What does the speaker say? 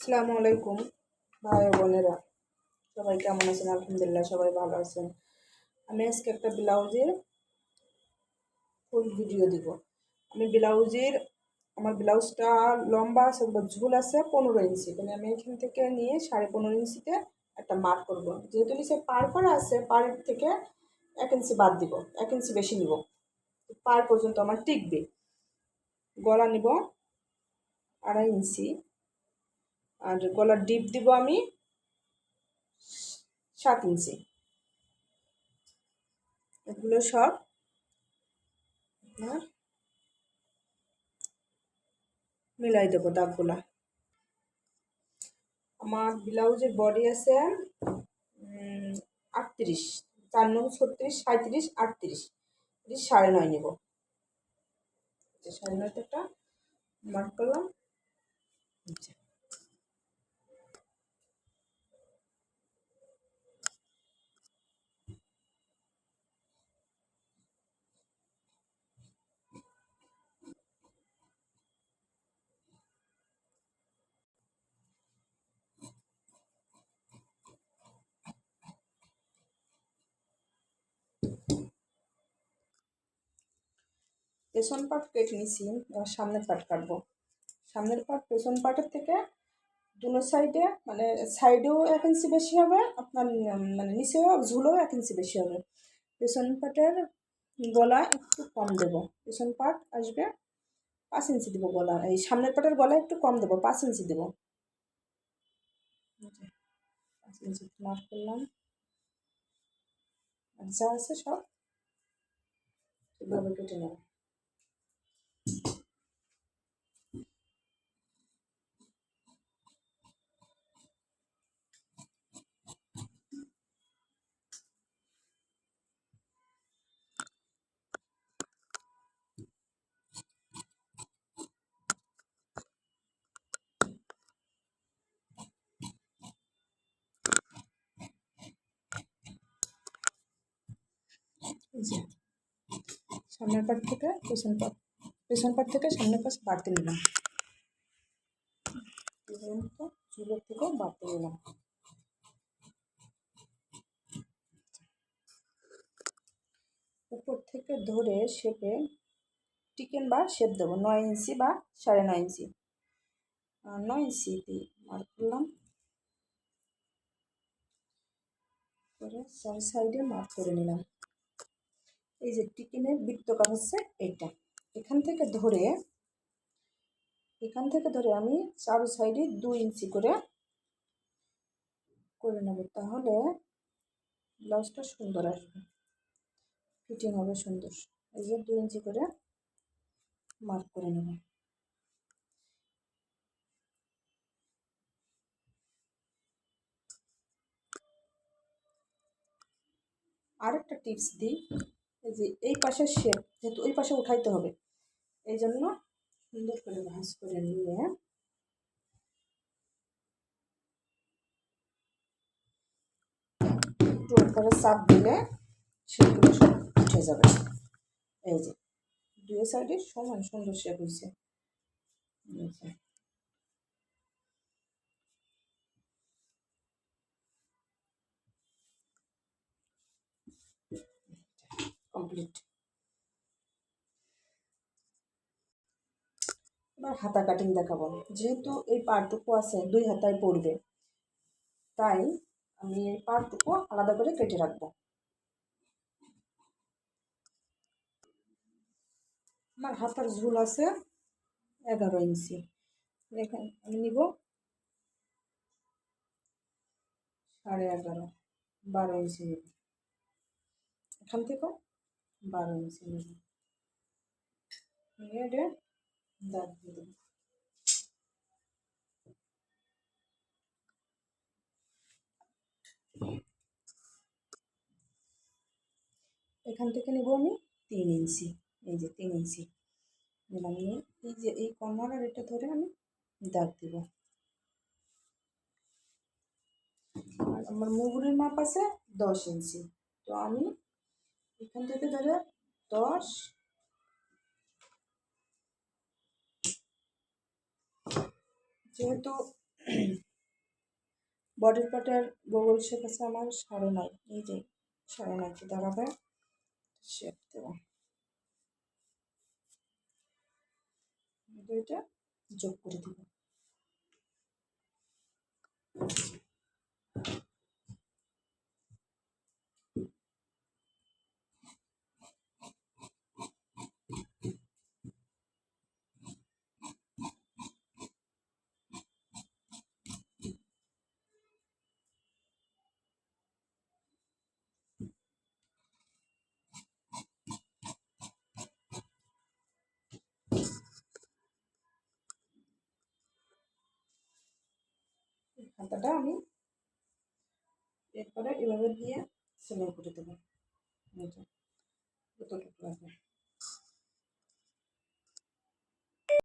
আসসালামু আলাইকুম ভাই ও বোনেরা, সবাই কেমন আছেন? আলহামদুলিল্লাহ সবাই ভালো আছেন। আমি আজকে একটা ব্লাউজের ফুল ভিডিও দিব। আমার ব্লাউজটা লম্বা আছে বা ঝুল আছে 15 ইঞ্চি, মানে আমি এখান থেকে নিয়ে 15.5 ইঞ্চিতে একটা মার্ক করব। যেহেতু নিচে পার করা আছে, পাড়ের থেকে 1 ইঞ্চি বাদ দিব, 1 ইঞ্চি বেশি নিব, পার পর্যন্ত আমার টিকবে। গলা নিব 2.5 ইঞ্চি, আর গলার ডিপ দিব আমি 7 ইঞ্চি। এগুলো সব আপনার মিলাই দেবো দাগগুলা। আমার ব্লাউজের বডি আছে 38, 4 9 36 37 38, 9.5 নেব। 9.5 একটা মার্ক করলাম। পেছন পার্ট কেটে নিছি, সামনের পার্ট কাটবো। সামনের পার্ট পেছন পার্টের থেকে দুনো সাইডে, মানে সাইডেও 1 ইঞ্চি বেশি হবে, আপনার মানে নিচেও ঝুলেও 1 ইঞ্চি বেশি হবে। পেছন পার্টের গলা একটু কম দেবো, পেছন পার্ট আসবে 5 ইঞ্চি দেবো গলা, এই সামনের পার্টের গলা একটু কম দেবো, 5 ইঞ্চি দেবো। 5 ইঞ্চি মার্ক করলাম। আর যা আছে সব এভাবে কেটে নেব। এই যে সামনের পার্ট থেকে পেছন পার্ট থেকে সামনের পাশ বাড়তে নিলাম, চুলের থেকেও বাড়তে নিলাম। উপর থেকে ধরে শেপে টিকেন বা শেপ দেবো 9 ইঞ্চি বা 9.5 ইঞ্চি। 9 ইঞ্চি দিয়ে মার্ক করলাম, করে 4 সাইডে মার্ক করে নিলাম। এই যে টিকেনের বৃত্তটা হচ্ছে এইটা, এখান থেকে ধরে আমি 4 সাইডে 2 ইঞ্চি করে নেব, তাহলে ব্লাউজটা সুন্দর আসবে, ফিটিং হবে সুন্দর। এই যে 2 ইঞ্চি করে মার্ক করে নেব। আরেকটা টিপস দিই, এই যে এই পাশের শেপ যেহেতু ওই পাশে উঠাইতে হবে, এই জন্য সুন্দর করে ভাঁজ করে নিয়ে একটু উপরে চাপ দিলে শেপগুলো সব উঠে যাবে। এই যে দুই সাইডে সমান সুন্দর শেপ হয়েছে। কমপ্লিট। এবার হাতা কাটিং দেখাবো। যেহেতু এই পার্টটুকু আছে 2 হাতায় পড়বে, তাই আমি এই পার্টটুকু আলাদা করে কেটে রাখবো। আমার হাতার ঝুল আছে 11 ইঞ্চি, এখানে আমি নিব 11.5, 12 ইঞ্চি নেব, এখান থেকেও 12 ইঞ্চি নেব, নিয়ে দাগ দিয়ে দেবো। এখান থেকে নেব আমি 3 ইঞ্চি, এই যে 3 ইঞ্চি নিলাম, নিয়ে এই যে এই কর্নার আর এটা ধরে আমি দাগ দিব। আর আমার মুগুরির মাপ আছে 10 ইঞ্চি, তো আমি এখান থেকে ধরে 10, যেহেতু বডির পার্টের বগল শেপ আছে আমার 9.5, এই যে 9.5 দাঁড়াবে শেপ দেব, দুইটা যোগ করে দেব। হাতাটা আমি এরপরে এভাবে দিয়ে সেলাই করে দেবো, যতটুকু লাগবে।